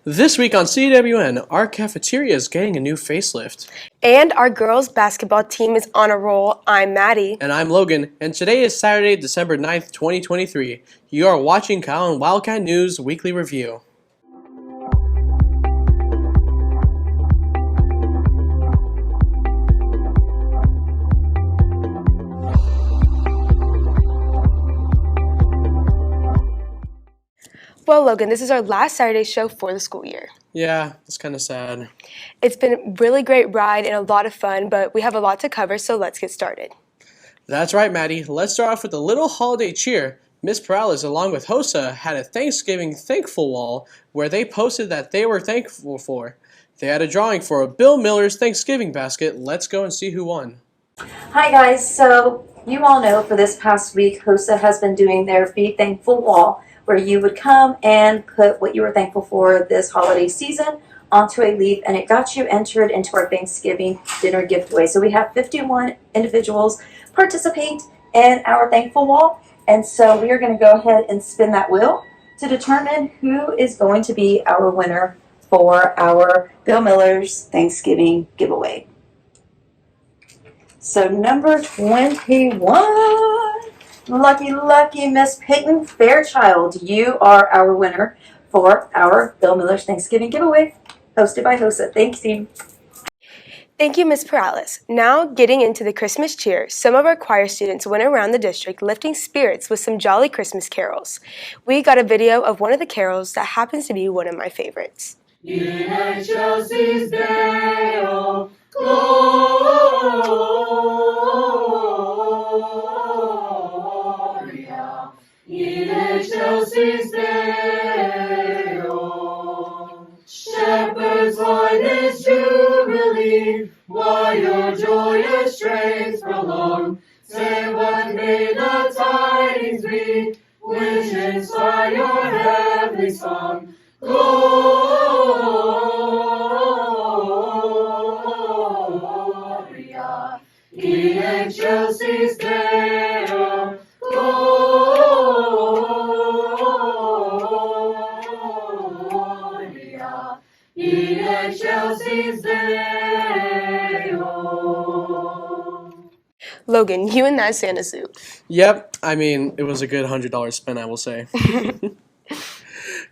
This week on CWN, our cafeteria is getting a new facelift. And our girls basketball team is on a roll. I'm Maddie. And I'm Logan, and today is Saturday, December 9th, 2023. You are watching Calallen Wildcat News Weekly Review. Well, Logan, this is our last Saturday show for the school year. Yeah, it's kind of sad. It's been a really great ride and a lot of fun, but we have a lot to cover, so let's get started. That's right, Maddie. Let's start off with a little holiday cheer. Miss Perales, along with HOSA, had a Thanksgiving thankful wall where they posted that they were thankful for. They had a drawing for a Bill Miller's Thanksgiving basket. Let's go and see who won. Hi guys, so you all know for this past week, HOSA has been doing their Be Thankful wall, where you would come and put what you were thankful for this holiday season onto a leaf, and it got you entered into our Thanksgiving dinner giveaway. So we have 51 individuals participate in our thankful wall, and so we are going to go ahead and spin that wheel to determine who is going to be our winner for our Bill Miller's Thanksgiving giveaway. So number 21. Lucky Miss Peyton Fairchild, you are our winner for our Bill Miller's Thanksgiving giveaway, hosted by HOSA. Thanks, team. Thank you, Ms. Perales. Now, getting into the Christmas cheer, some of our choir students went around the district lifting spirits with some jolly Christmas carols. We got a video of one of the carols that happens to be one of my favorites. In excelsis Deo, Gloria, in excelsis Deo. Shepherds, why this jubilee? Why your joyous strains prolong? Say what may the tidings be, which inspire your heavenly song. Gloria, in excelsis Deo, Gloria, in excelsis Deo. Logan, you in that Santa suit. Yep, I mean, it was a good $100 spin, I will say.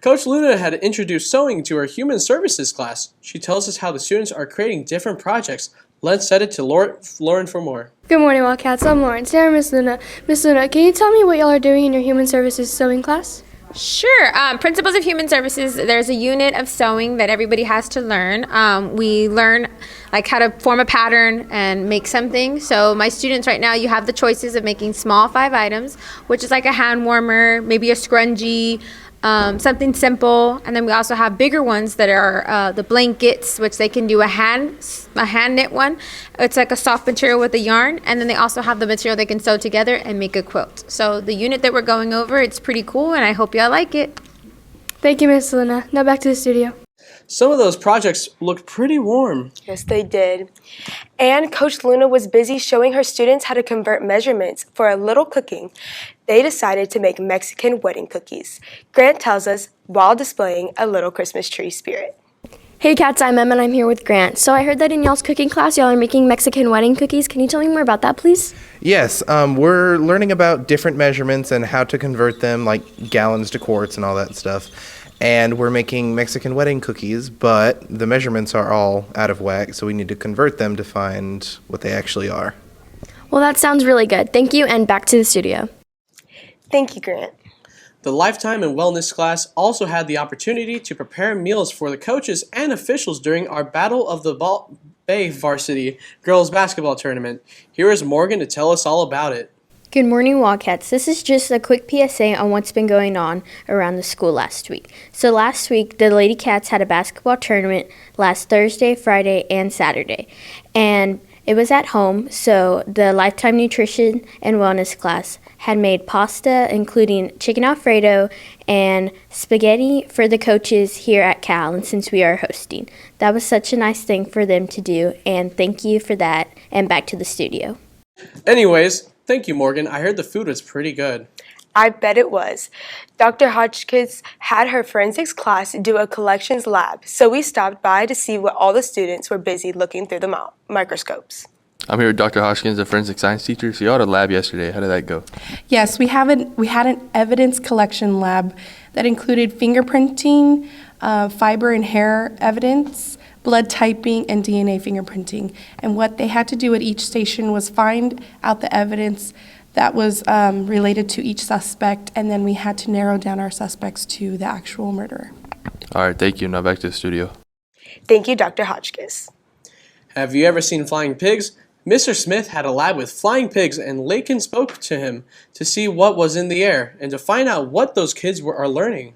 Coach Luna had introduced sewing to her human services class. She tells us how the students are creating different projects. Let's set it to Lauren for more. Good morning, Wildcats. I'm Lauren. Sarah, Miss Luna. Miss Luna, can you tell me what y'all are doing in your human services sewing class? Sure. Principles of Human Services, there's a unit of sewing that everybody has to learn. We learn like how to form a pattern and make something. So my students right now, you have the choices of making small 5 items, which is like a hand warmer, maybe a scrunchie, something simple. And then we also have bigger ones that are the blankets, which they can do a hand knit one. It's like a soft material with a yarn. And then they also have the material they can sew together and make a quilt. So the unit that we're going over, it's pretty cool, and I hope y'all like it. Thank you, Miss Luna. Now back to the studio. Some of those projects looked pretty warm. Yes, they did. And Coach Luna was busy showing her students how to convert measurements for a little cooking. They decided to make Mexican wedding cookies. Grant tells us while displaying a little Christmas tree spirit. Hey, Cats, I'm Em, and I'm here with Grant. So I heard that in y'all's cooking class, y'all are making Mexican wedding cookies. Can you tell me more about that, please? Yes, we're learning about different measurements and how to convert them, like gallons to quarts and all that stuff. And we're making Mexican wedding cookies, but the measurements are all out of whack, so we need to convert them to find what they actually are. Well, that sounds really good. Thank you, and back to the studio. Thank you, Grant. The Lifetime and Wellness class also had the opportunity to prepare meals for the coaches and officials during our Battle of the Bay Varsity Girls Basketball Tournament. Here is Morgan to tell us all about it. Good morning, Wildcats. This is just a quick PSA on what's been going on around the school last week. So last week, the Lady Cats had a basketball tournament last Thursday, Friday, and Saturday. And it was at home, so the Lifetime Nutrition and Wellness class had made pasta, including chicken Alfredo and spaghetti for the coaches here at Calallen since we are hosting. That was such a nice thing for them to do, and thank you for that, and back to the studio. Anyways, thank you, Morgan. I heard the food was pretty good. I bet it was. Dr. Hotchkiss had her forensics class do a collections lab, so we stopped by to see what all the students were busy looking through the microscopes. I'm here with Dr. Hoskins, a forensic science teacher. So you had a lab yesterday. How did that go? Yes, we had an evidence collection lab that included fingerprinting, fiber and hair evidence, blood typing, and DNA fingerprinting. And what they had to do at each station was find out the evidence that was related to each suspect, and then we had to narrow down our suspects to the actual murderer. All right, thank you. Now back to the studio. Thank you, Dr. Hotchkiss. Have you ever seen flying pigs? Mr. Smith had a lab with flying pigs, and Lakin spoke to him to see what was in the air and to find out what those kids are learning.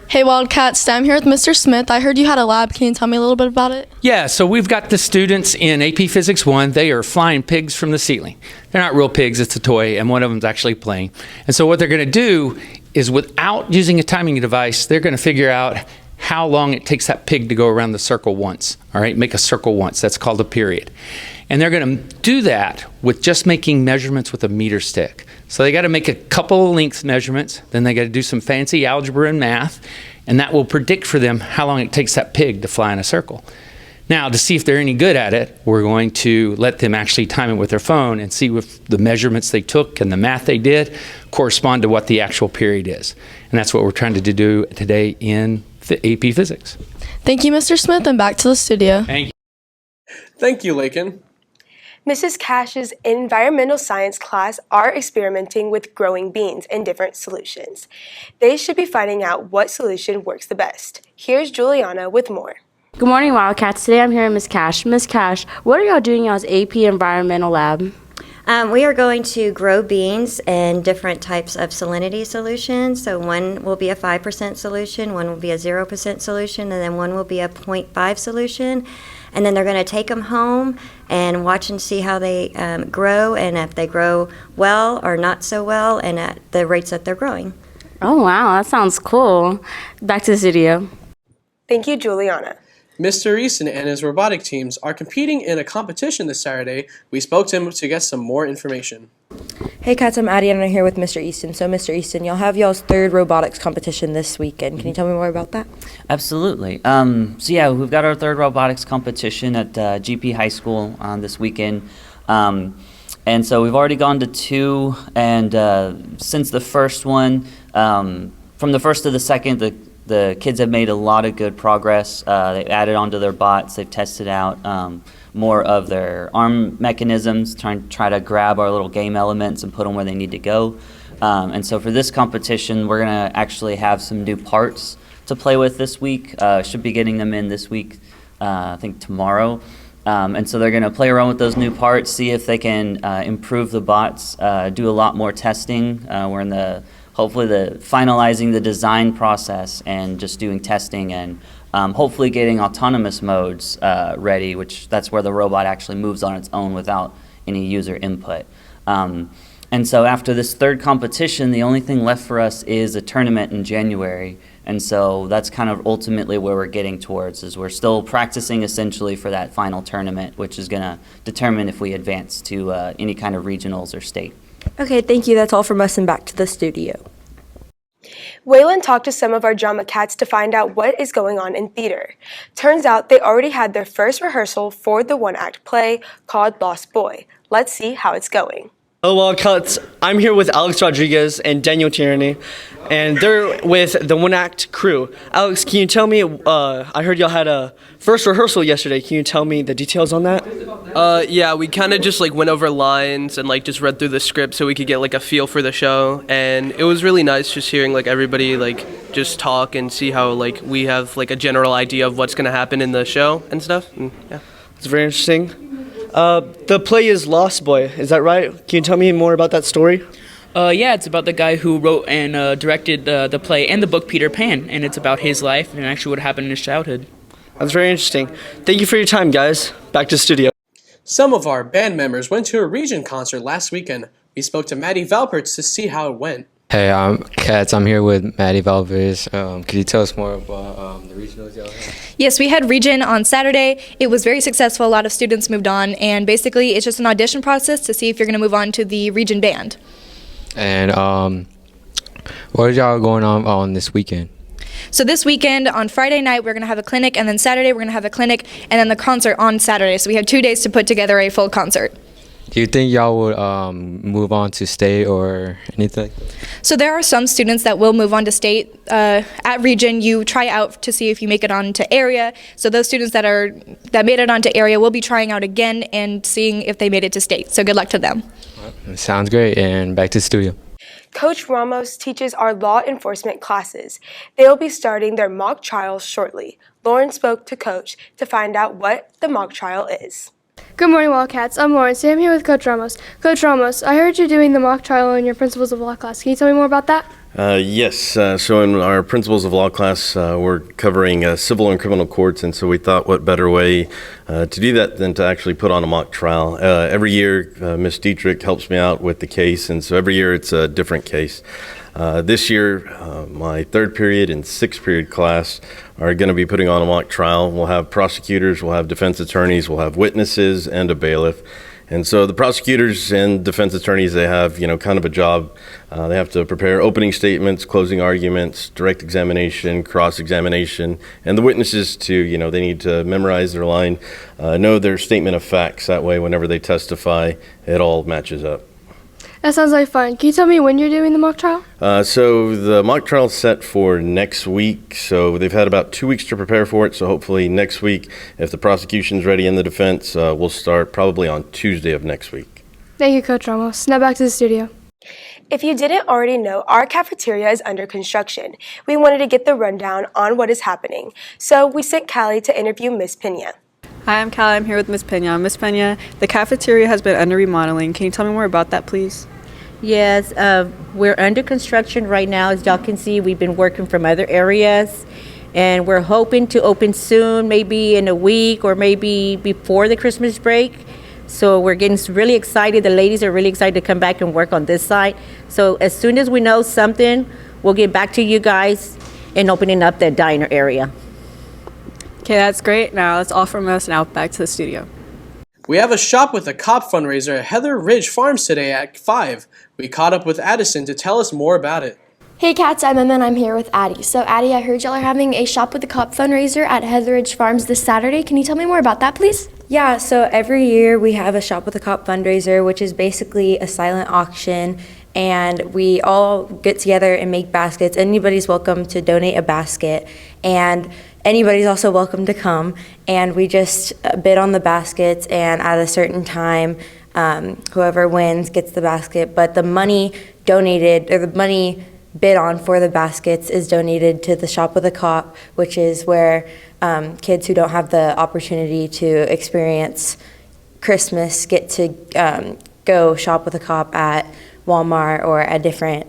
Hey Wildcats, I'm here with Mr. Smith. I heard you had a lab. Can you tell me a little bit about it? Yeah, so we've got the students in AP Physics 1. They are flying pigs from the ceiling. They're not real pigs, it's a toy, and one of them's actually playing. And so what they're going to do is, without using a timing device, they're going to figure out how long it takes that pig to go around the circle once. All right, make a circle once. That's called a period. And they're going to do that with just making measurements with a meter stick. So they got to make a couple of length measurements, then they got to do some fancy algebra and math, and that will predict for them how long it takes that pig to fly in a circle. Now, to see if they're any good at it, we're going to let them actually time it with their phone and see if the measurements they took and the math they did correspond to what the actual period is. And that's what we're trying to do today in AP Physics. Thank you, Mr. Smith, and back to the studio. Thank you. Thank you, Lakin. Mrs. Cash's environmental science class are experimenting with growing beans in different solutions. They should be finding out what solution works the best. Here's Juliana with more. Good morning, Wildcats. Today I'm here with Miss Cash. Miss Cash, what are y'all doing in y'all's AP Environmental Lab? We are going to grow beans in different types of salinity solutions. So one will be a 5% solution, one will be a 0% solution, and then one will be a 0.5 solution. And then they're going to take them home and watch and see how they grow, and if they grow well or not so well, and at the rates that they're growing. Oh, wow. That sounds cool. Back to the studio. Thank you, Juliana. Mr. Easton and his robotic teams are competing in a competition this Saturday. We spoke to him to get some more information. Hey Cats, I'm Addie and I'm here with Mr. Easton. So Mr. Easton, y'all have y'all's third robotics competition this weekend. Can you tell me more about that? Absolutely. So yeah, we've got our third robotics competition at GP High School this weekend. And so we've already gone to two, and since the first one, from the first to the second, the kids have made a lot of good progress. They've added onto their bots. They've tested out more of their arm mechanisms, try to grab our little game elements and put them where they need to go. And so for this competition, we're going to actually have some new parts to play with this week. Should be getting them in this week, I think tomorrow. And so they're going to play around with those new parts, see if they can improve the bots, do a lot more testing. We're in the hopefully finalizing the design process and just doing testing, and hopefully getting autonomous modes ready, which that's where the robot actually moves on its own without any user input. And so after this third competition, the only thing left for us is a tournament in January. And so that's kind of ultimately where we're getting towards, is we're still practicing essentially for that final tournament, which is going to determine if we advance to any kind of regionals or state. Okay, thank you. That's all from us, and back to the studio. Waylon talked to some of our drama cats to find out what is going on in theater. Turns out they already had their first rehearsal for the one-act play called Lost Boy. Let's see how it's going. Hello, Wildcats. I'm here with Alex Rodriguez and Daniel Tierney, and they're with the one-act crew. Alex, can you tell me, I heard y'all had a first rehearsal yesterday. Can you tell me the details on that? Yeah, we kind of just went over lines and just read through the script so we could get a feel for the show, and it was really nice just hearing everybody just talk and see how we have a general idea of what's going to happen in the show and stuff. And, yeah. It's very interesting. The play is Lost Boy, is that right? Can you tell me more about that story? Yeah, it's about the guy who wrote and directed the play and the book Peter Pan, and it's about his life and actually what happened in his childhood. That's very interesting. Thank you for your time, guys. Back to studio. Some of our band members went to a Region concert last weekend. We spoke to Maddie Valperts to see how it went. Hey, I'm Cats. I'm here with Maddie Valvers. Could you tell us more about the regionals y'all had? Yes, we had Region on Saturday. It was very successful. A lot of students moved on, and basically it's just an audition process to see if you're going to move on to the Region band. And What are y'all going on this weekend? So this weekend, on Friday night, we're going to have a clinic, and then Saturday, we're going to have a clinic, and then the concert on Saturday. So we have 2 days to put together a full concert. Do you think y'all would move on to state or anything? So there are some students that will move on to state. At region, you try out to see if you make it on to area. So those students that made it onto area will be trying out again and seeing if they made it to state. So good luck to them. Sounds great. And back to the studio. Coach Ramos teaches our law enforcement classes. They will be starting their mock trials shortly. Lauren spoke to Coach to find out what the mock trial is. Good morning, Wildcats. I'm Lauren. Today I'm here with Coach Ramos. Coach Ramos, I heard you're doing the mock trial in your Principles of Law class. Can you tell me more about that? Yes. So in our Principles of Law class, we're covering civil and criminal courts, and so we thought what better way to do that than to actually put on a mock trial. Every year, Ms. Dietrich helps me out with the case, and so every year it's a different case. This year, my third period and sixth period class are going to be putting on a mock trial. We'll have prosecutors, we'll have defense attorneys, we'll have witnesses, and a bailiff. And so the prosecutors and defense attorneys, they have, kind of a job. They have to prepare opening statements, closing arguments, direct examination, cross-examination, and the witnesses too, they need to memorize their line, know their statement of facts. That way, whenever they testify, it all matches up. That sounds like fun. Can you tell me when you're doing the mock trial? So the mock trial is set for next week. So they've had about 2 weeks to prepare for it. So hopefully next week, if the prosecution's ready and the defense, we'll start probably on Tuesday of next week. Thank you, Coach Ramos. Now back to the studio. If you didn't already know, our cafeteria is under construction. We wanted to get the rundown on what is happening. So we sent Callie to interview Miss Pena. Hi, I'm Callie. I'm here with Ms. Pena. Ms. Pena, the cafeteria has been under remodeling. Can you tell me more about that, please? Yes, we're under construction right now. As y'all can see, we've been working from other areas, and we're hoping to open soon, maybe in a week or maybe before the Christmas break. So we're getting really excited. The ladies are really excited to come back and work on this site. So as soon as we know something, we'll get back to you guys in opening up that diner area. Okay, that's great. Now that's all from us. Now back to the studio. We have a Shop with a Cop fundraiser at Heather Ridge Farms today at 5. We caught up with Addison to tell us more about it. Hey cats, I'm Emma and I'm here with Addie. So Addie, I heard y'all are having a Shop with a Cop fundraiser at Heather Ridge Farms this Saturday. Can you tell me more about that, please? Yeah, so every year we have a Shop with a Cop fundraiser, which is basically a silent auction, and we all get together and make baskets. Anybody's welcome to donate a basket, and anybody's also welcome to come, and we just bid on the baskets, and at a certain time, whoever wins gets the basket, but the money donated, or the money bid on for the baskets is donated to the Shop with a Cop, which is where kids who don't have the opportunity to experience Christmas get to go shop with a cop at Walmart or a different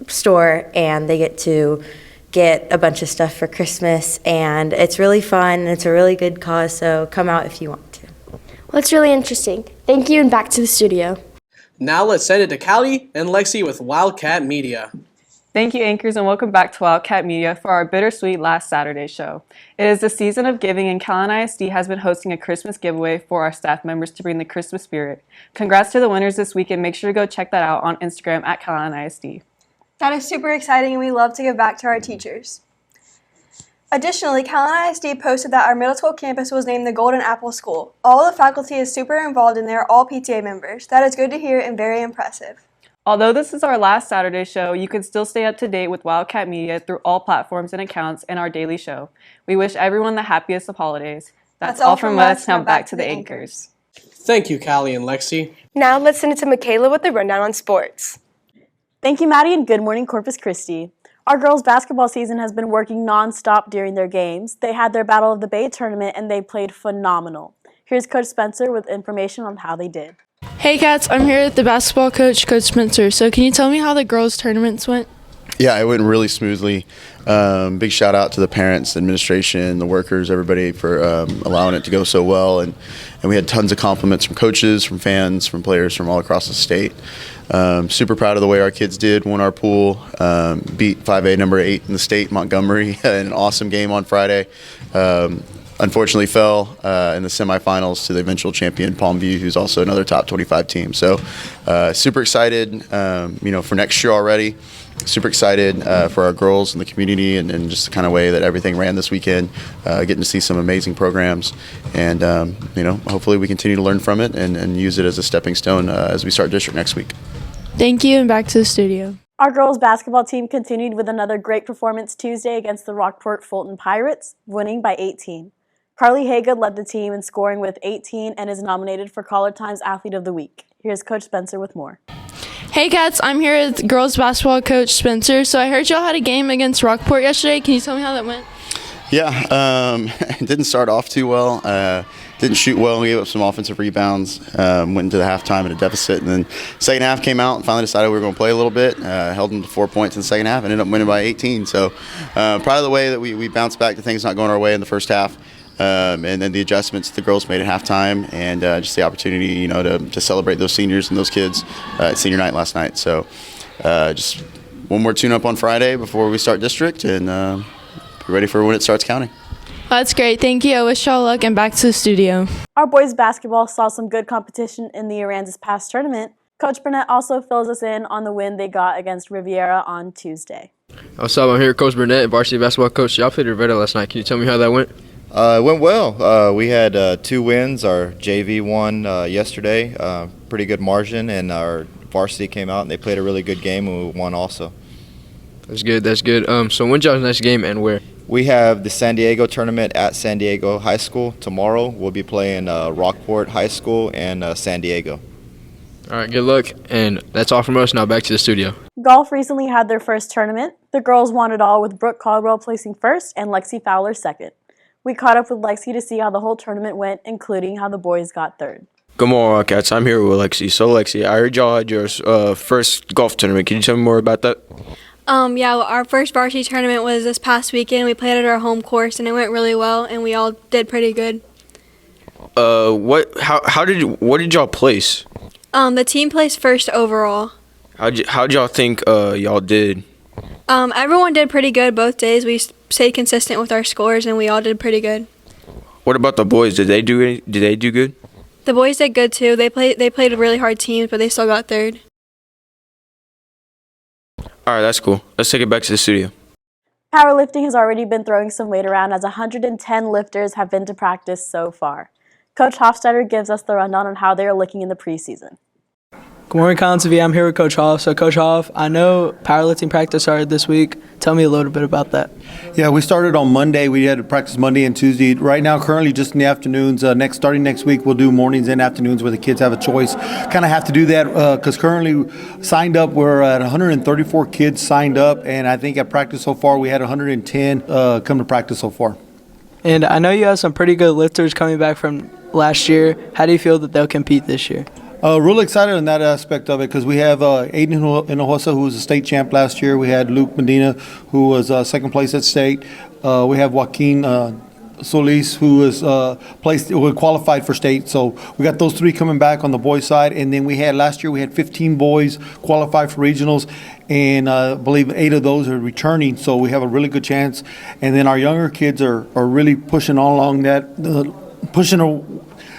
store, and they get to get a bunch of stuff for Christmas, and it's really fun, and it's a really good cause, so come out if you want to. Well, that's really interesting. Thank you, and back to the studio. Now let's send it to Callie and Lexi with Wildcat Media. Thank you, anchors, and welcome back to Wildcat Media for our bittersweet last Saturday show. It is the season of giving, and Calallen ISD has been hosting a Christmas giveaway for our staff members to bring the Christmas spirit. Congrats to the winners this week, and make sure to go check that out on Instagram at Calallen ISD. That is super exciting, and we love to give back to our teachers. Additionally, Calallen ISD posted that our middle school campus was named the Golden Apple School. All the faculty is super involved, and they are all PTA members. That is good to hear and very impressive. Although this is our last Saturday show, you can still stay up to date with Wildcat Media through all platforms and accounts in our daily show. We wish everyone the happiest of holidays. That's all from us. Now back to the anchors. Thank you, Callie and Lexi. Now let's send it to Michaela with the rundown on sports. Thank you, Maddie, and good morning, Corpus Christi. Our girls' basketball season has been working non-stop during their games. They had their Battle of the Bay tournament, and they played phenomenal. Here's Coach Spencer with information on how they did. Hey cats, I'm here with the basketball coach, Coach Spencer. So can you tell me how the girls' tournaments went? Yeah, it went really smoothly. Big shout out to the parents, the administration, the workers, everybody for allowing it to go so well. And we had tons of compliments from coaches, from fans, from players from all across the state. Super proud of the way our kids did, won our pool, beat 5A number 8 in the state, Montgomery, in an awesome game on Friday. unfortunately fell in the semifinals to the eventual champion Palmview, who's also another top 25 team. So super excited, for next year already. Super excited for our girls and the community, and just the kind of way that everything ran this weekend. Getting to see some amazing programs, and hopefully we continue to learn from it and use it as a stepping stone as we start district next week. Thank you, and back to the studio. Our girls basketball team continued with another great performance Tuesday against the Rockport Fulton Pirates, winning by 18. Carly Haga led the team in scoring with 18 and is nominated for Caller Times Athlete of the Week. Here's Coach Spencer with more. Hey Cats, I'm here with girls basketball coach Spencer. So I heard y'all had a game against Rockport yesterday. Can you tell me how that went? Yeah, it didn't start off too well. Didn't shoot well. We gave up some offensive rebounds. Went into the halftime at a deficit, and then second half came out and finally decided we were going to play a little bit. Held them to 4 points in the second half and ended up winning by 18. So proud of the way that we bounced back to things not going our way in the first half. And then the adjustments the girls made at halftime, and just the opportunity, to celebrate those seniors and those kids at senior night last night. So just one more tune-up on Friday before we start district, and be ready for when it starts counting. That's great. Thank you. I wish y'all luck, and back to the studio. Our boys basketball saw some good competition in the Aransas Pass tournament. Coach Burnett also fills us in on the win they got against Riviera on Tuesday. What's up? I'm here with Coach Burnett, varsity basketball coach. Y'all played Riviera last night. Can you tell me how that went? It went well. We had 2 wins. Our JV won yesterday, pretty good margin, and our varsity came out and they played a really good game, and we won also. That's good. That's good. So when's y'all's next game and where? We have the San Diego tournament at San Diego High School tomorrow. We'll be playing Rockport High School and San Diego. All right, good luck, and that's all from us. Now back to the studio. Golf recently had their first tournament. The girls won it all, with Brooke Caldwell placing first and Lexi Fowler second. We caught up with Lexi to see how the whole tournament went, including how the boys got third. Good morning, Wildcats. I'm here with Lexi. So, Lexi, I heard y'all had your first golf tournament. Can you tell me more about that? Yeah, our first varsity tournament was this past weekend. We played at our home course, and it went really well, and we all did pretty good. What did y'all place? The team placed first overall. How'd y'all think y'all did? Everyone did pretty good both days. We stayed consistent with our scores, and we all did pretty good. What about the boys? Did they do good? The boys did good too. They played really hard teams, but they still got third. All right, that's cool. Let's take it back to the studio. Powerlifting has already been throwing some weight around, as 110 lifters have been to practice so far. Coach Hofstadter gives us the rundown on how they are looking in the preseason. Good morning, Calallen TV. I'm here with Coach Hoff. So, Coach Hoff, I know powerlifting practice started this week. Tell me a little bit about that. Yeah, we started on Monday. We had to practice Monday and Tuesday. Right now, currently just in the afternoons. Starting next week, we'll do mornings and afternoons where the kids have a choice. Kind of have to do that because currently signed up, we're at 134 kids signed up, and I think at practice so far we had 110 come to practice so far. And I know you have some pretty good lifters coming back from last year. How do you feel that they'll compete this year? Really excited on that aspect of it because we have Aiden Hinojosa, who was a state champ last year. We had Luke Medina, who was second place at state. We have Joaquin Solis, who was qualified for state. So we got those 3 coming back on the boys' side. And then last year we had 15 boys qualify for regionals, and I believe 8 of those are returning. So we have a really good chance. And then our younger kids are really pushing along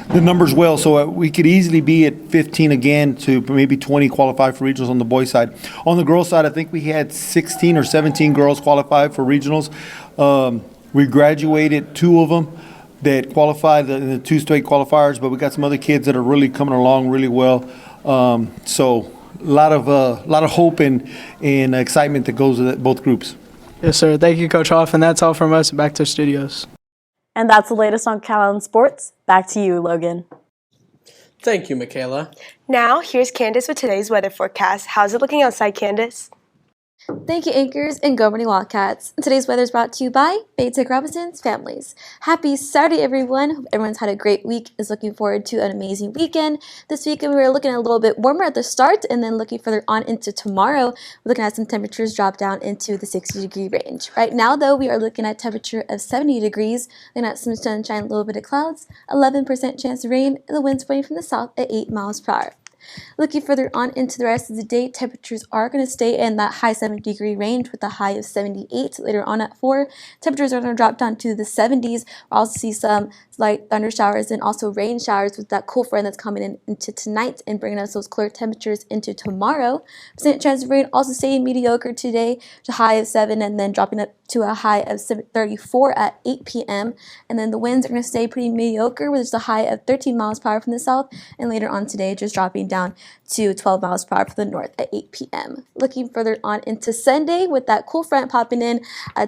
the numbers well, so we could easily be at 15 again to maybe 20 qualify for regionals on the boys' side. On the girls' side, I think we had 16 or 17 girls qualify for regionals. We graduated 2 of them that qualified, the 2 state qualifiers, but we got some other kids that are really coming along really well. So a lot of hope and excitement that goes with both groups. Yes, sir. Thank you, Coach Hoff, and that's all from us. Back to studios. And that's the latest on Calallen Sports. Back to you, Logan. Thank you, Michaela. Now, here's Candace with today's weather forecast. How's it looking outside, Candace? Thank you, Anchors and Good Morning Wildcats. Today's weather is brought to you by Baytech Robinson's Families. Happy Saturday, everyone. Hope everyone's had a great week, is looking forward to an amazing weekend. This weekend, we were looking at a little bit warmer at the start, and then looking further on into tomorrow, we're looking at some temperatures drop down into the 60-degree range. Right now, though, we are looking at a temperature of 70 degrees, looking at some sunshine, a little bit of clouds, 11% chance of rain, and the wind's blowing from the south at 8 miles per hour. Looking further on into the rest of the day, temperatures are going to stay in that high 70-degree range with a high of 78. Later on at 4, temperatures are going to drop down to the 70s. We'll also see some light thunder showers and also rain showers with that cool front that's coming in into tonight and bringing us those cooler temperatures into tomorrow. Percent chance of rain also staying mediocre today, to a high of 7 and then dropping up to a high of 34 at 8 p.m. And then the winds are going to stay pretty mediocre with just a high of 13 miles per hour from the south, and later on today just dropping down to 12 miles per hour from the north at 8 p.m. Looking further on into Sunday with that cool front popping in,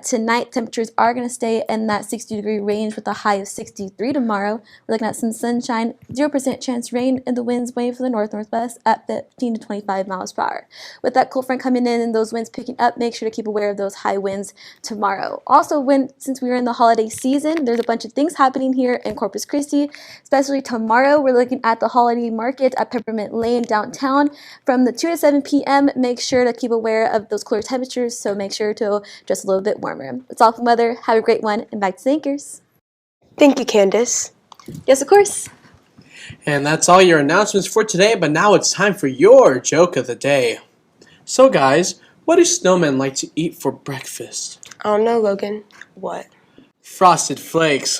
tonight temperatures are going to stay in that 60-degree range with a high of 63 tomorrow. We're looking at some sunshine, 0% chance rain, and the winds blowing from the north-northwest at 15 to 25 miles per hour. With that cool front coming in and those winds picking up, make sure to keep aware of those high winds tomorrow. Also, since we are in the holiday season, there's a bunch of things happening here in Corpus Christi, especially tomorrow. We're looking at the holiday market at Peppermint Lane downtown from the 2 to 7 p.m. Make sure to keep aware of those cooler temperatures, so make sure to dress a little bit warmer. That's all from weather. Have a great one, and back to the anchors. Thank you, Candace. Yes, of course. And that's all your announcements for today, but now it's time for your joke of the day. So guys, what do snowmen like to eat for breakfast? I don't know, Logan. What? Frosted Flakes.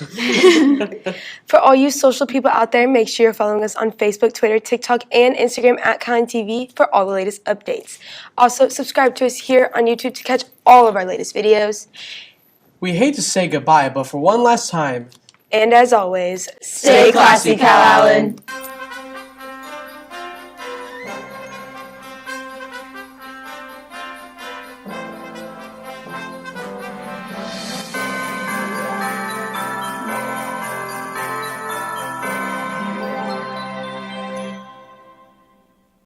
For all you social people out there, make sure you're following us on Facebook, Twitter, TikTok, and Instagram at CalallenTV for all the latest updates. Also, subscribe to us here on YouTube to catch all of our latest videos. We hate to say goodbye, but for one last time, and as always, stay classy, Calallen.